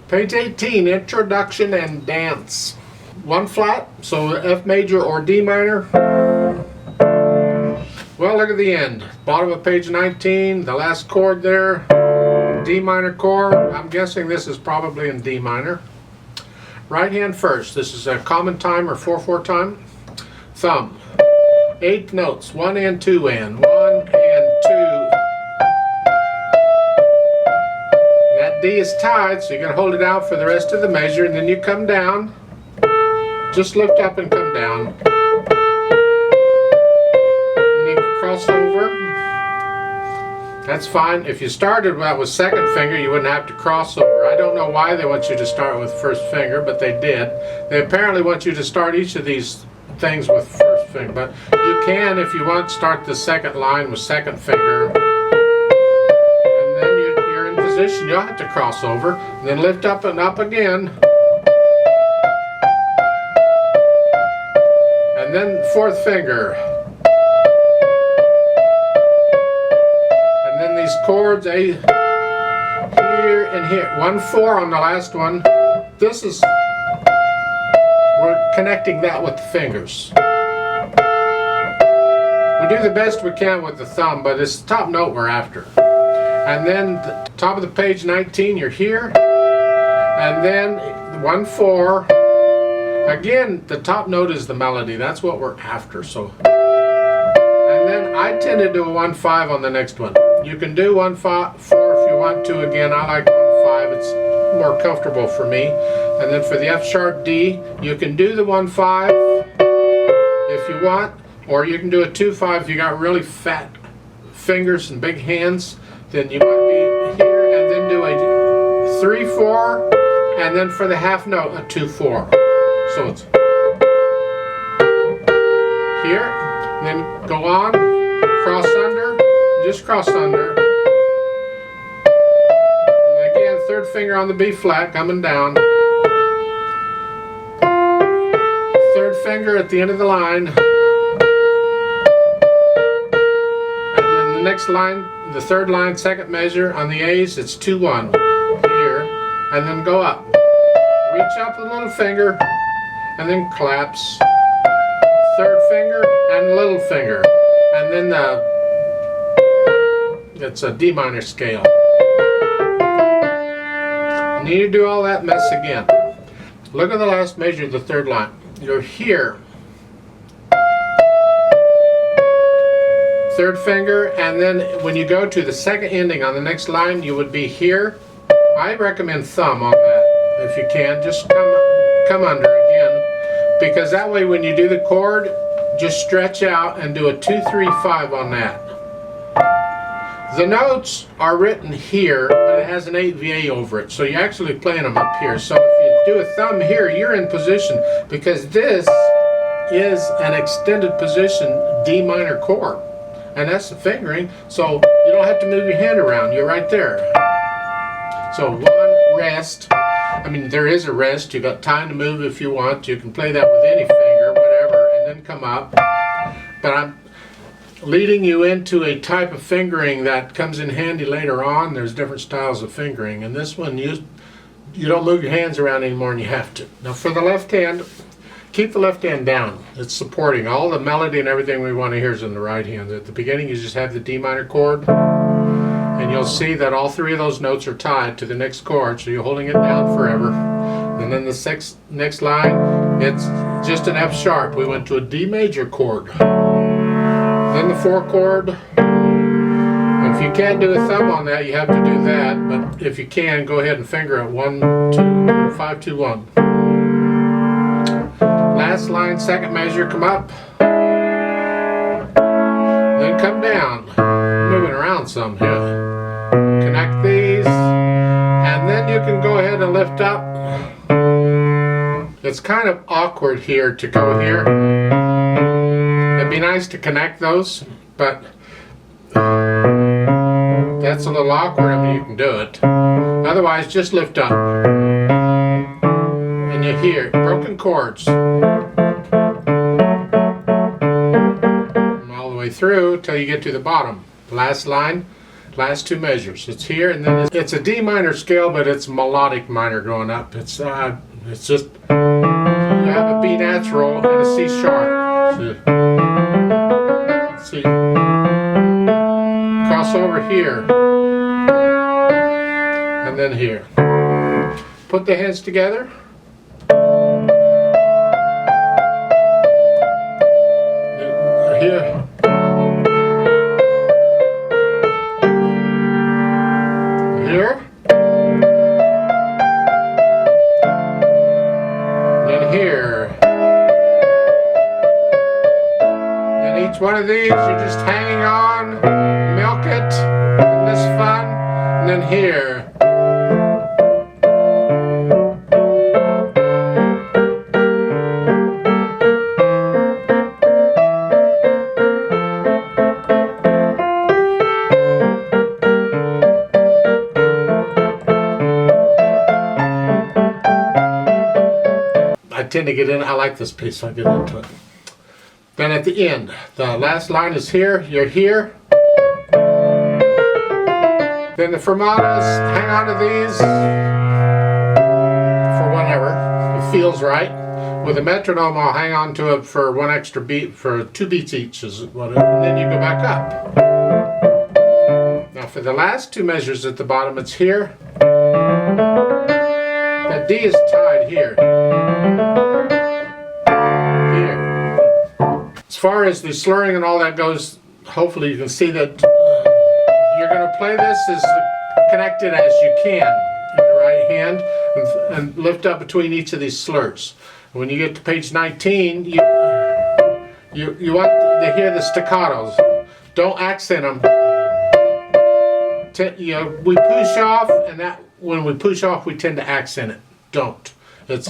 Page 18, Introduction and Dance. One flat, so F major or D minor. Well, look at the end. Bottom of page 19, the last chord there, D minor chord. I'm guessing this is probably in D minor. Right hand first. This is a common time or 4/4 time. Thumb. 8 notes, 1 and 2 and. 1 and 2. That D is tied, so you're going to hold it out for the rest of the measure, and then you come down. Just lift up and come down. And you can cross over. That's fine. If you started with second finger, you wouldn't have to cross over. I don't know why they want you to start with first finger, but they did. They apparently want you to start each of these things with first finger, but you can, if you want, start the second line with second finger. And then you're in position. You'll have to cross over. And then lift up and up again. And then fourth finger. And then these chords, A here and here. 1/4 on the last one. This is, we're connecting that with the fingers. We do the best we can with the thumb, but it's the top note we're after. And then the top of the page 19, you're here. And then 1/4. Again, the top note is the melody. That's what we're after. So, and then I tend to do a 1/5 on the next one. You can do 1/4 if you want to. Again, I like 1/5. It's more comfortable for me. And then for the F sharp D, you can do the 1/5 if you want, or you can do a 2/5 if you got really fat fingers and big hands. Then you might be here, and then do a 3/4, and then for the half note a 2/4. So it's here, and then go on, cross under, just cross under. And again, third finger on the B flat, coming down. Third finger at the end of the line. And then the next line, the third line, second measure on the A's, it's 2/1 here, and then go up. Reach up with the little finger, and then collapse. Third finger and little finger, and then it's a D minor scale. And you do all that mess again. Look at the last measure of the third line. You're here. Third finger, and then when you go to the second ending on the next line, you would be here. I recommend thumb on that. If you can, just come under again, because that way when you do the chord, just stretch out and do a 2-3-5 on that. The notes are written here, but it has an 8VA over it, so you're actually playing them up here. So if you do a thumb here, you're in position, because this is an extended position D minor chord, and that's the fingering, so you don't have to move your hand around. You're right there. So one, rest. I mean, there is a rest. You got time to move if you want. You can play that with any finger, whatever, and then come up. But I'm leading you into a type of fingering that comes in handy later on. There's different styles of fingering, and this one you don't move your hands around anymore, and you have to. Now for the left hand, keep the left hand down. It's supporting. All the melody and everything we want to hear is in the right hand. At the beginning, you just have the D minor chord. And you'll see that all three of those notes are tied to the next chord, so you're holding it down forever. And then the next line, it's just an F sharp. We went to a D major chord. Then the 4 chord. And if you can't do a thumb on that, you have to do that. But if you can, go ahead and finger it 1-2 or 5-2-1. Last line, second measure, come up. Then come down. Moving around some here. Connect these, and then you can go ahead and lift up. It's kind of awkward here to go here. It'd be nice to connect those, but that's a little awkward. I mean, you can do it. Otherwise, just lift up. And you hear broken chords. All the way through till you get to the bottom. Last line. Last two measures. It's here, and then it's a D minor scale, but it's melodic minor going up. It's just you have a B natural and a C sharp. See, cross over here, and then here. Put the hands together. Here. Here. Then here. And each one of these, you're just hanging on, milk it, and this fun, and then here. I tend to get in. I like this piece, so I get into it. Then at the end, the last line is here. You're here. Then the fermatas, hang on to these for whenever it feels right. With a metronome, I'll hang on to it for one extra beat, for 2 beats each, is what it, and then you go back up. Now for the last 2 measures at the bottom, it's here. That D is tied here. Here. As far as the slurring and all that goes, hopefully you can see that you're going to play this as connected as you can in the right hand and lift up between each of these slurs. When you get to page 19, you want to hear the staccatos. Don't accent them. We push off, and that when we push off, we tend to accent it. Don't. It's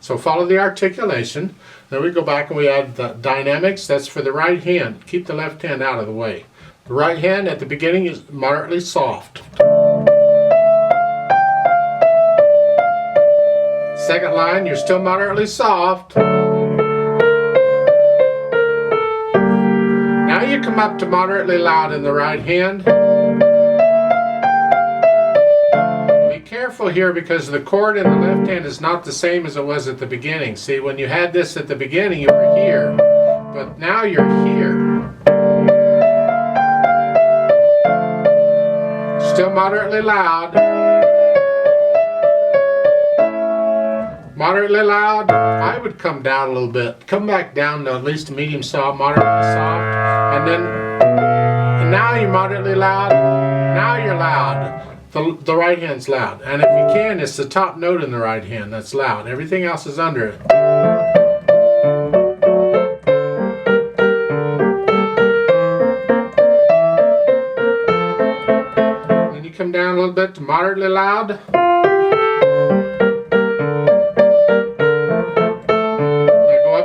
so follow the articulation. Then we go back and we add the dynamics. That's for the right hand. Keep the left hand out of the way. The right hand at the beginning is moderately soft. Second line, you're still moderately soft. Now you come up to moderately loud in the right hand. Be careful here because the chord in the left hand is not the same as it was at the beginning. See, when you had this at the beginning, you were here, but now you're here. Still moderately loud. Moderately loud, I would come down a little bit. Come back down to at least a medium soft, moderately soft. And now you're moderately loud. Now you're loud. The right hand's loud. And if you can, it's the top note in the right hand that's loud. Everything else is under it. Then you come down a little bit to moderately loud.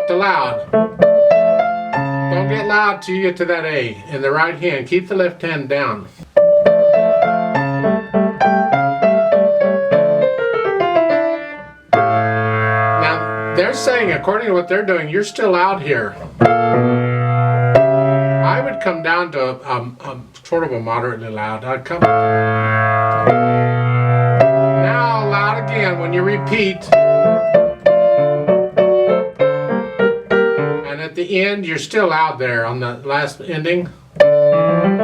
Loud. Don't get loud till you get to that A in the right hand. Keep the left hand down. Now they're saying, according to what they're doing, you're still loud here. I would come down to sort of a moderately loud. I'd come now loud again when you repeat. At the end, you're still out there on the last ending. And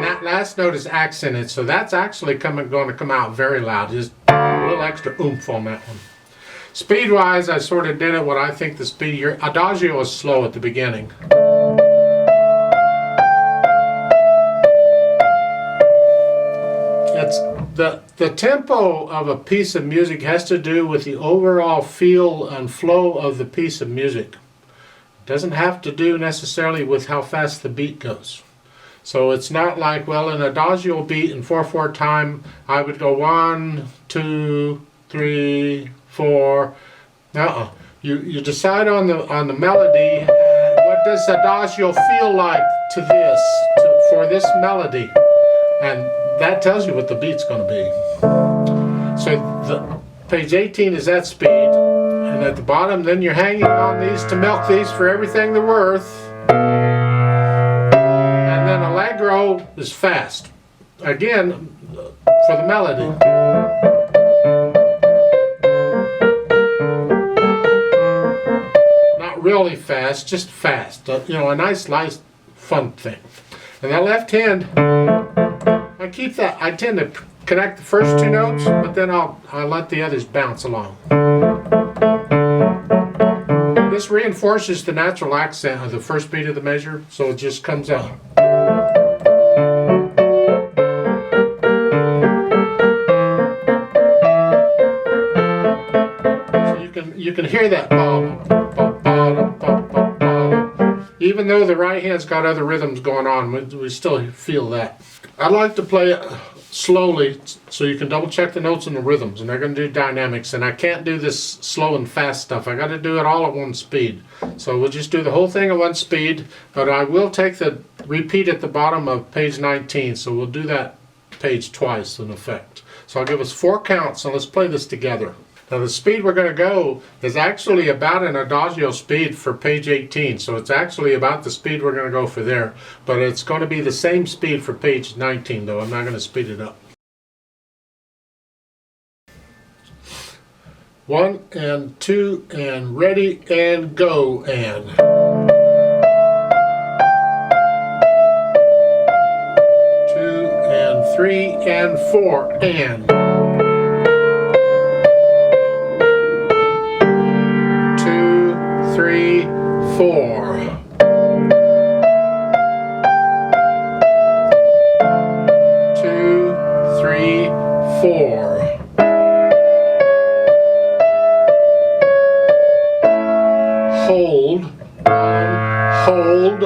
that last note is accented, so that's actually going to come out very loud. Just a little extra oomph on that one. Speed-wise, I sort of did it what I think the speed. Your adagio is slow at the beginning. It's the tempo of a piece of music has to do with the overall feel and flow of the piece of music. It doesn't have to do necessarily with how fast the beat goes. So it's not like, well, in an adagio beat in 4/4 time, I would go 1, 2, 3, 4. You decide on the melody. What does adagio feel like to this, for this melody, and that tells you what the beat's going to be. So the page 18 is that speed, and at the bottom, then you're hanging on these to milk these for everything they're worth. And then allegro is fast. Again, for the melody. Not really fast, just fast. You know, a nice fun thing. And that left hand, I tend to connect the first two notes, but then I'll let the others bounce along. This reinforces the natural accent of the first beat of the measure, so it just comes out. So you can hear that even though the right hand's got other rhythms going on, we still feel that. I like to play it slowly so you can double check the notes and the rhythms, and they're going to do dynamics, and I can't do this slow and fast stuff. I got to do it all at one speed. So we'll just do the whole thing at one speed, but I will take the repeat at the bottom of page 19, so we'll do that page twice in effect. So I'll give us 4 counts, and let's play this together. Now the speed we're going to go is actually about an adagio speed for page 18, so it's actually about the speed we're going to go for there, but it's going to be the same speed for page 19 though. I'm not going to speed it up. 1 and 2 and ready and go and. 2 and 3 and 4 and. 3, 4. 2, 3, 4. Hold, hold,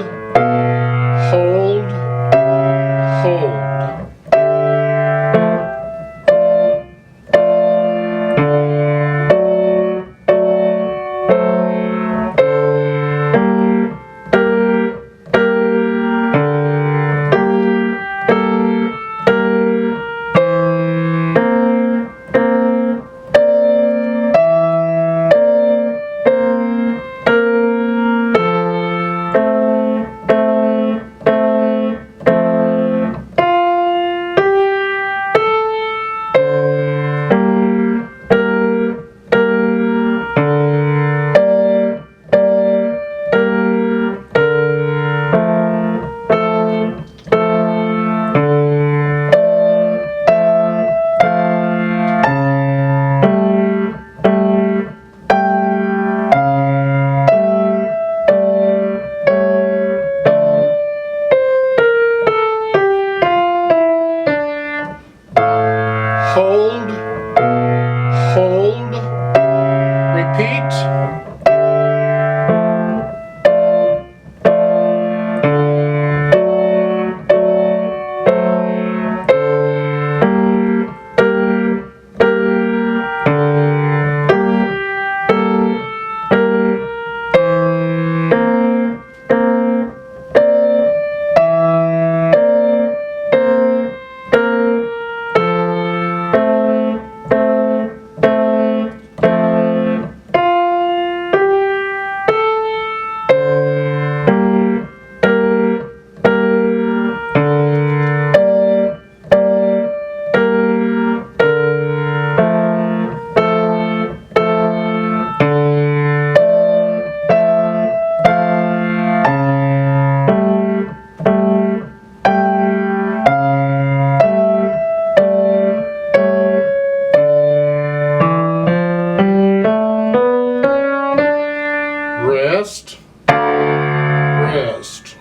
hold, hold. Hold, hold, repeat. Rest, rest.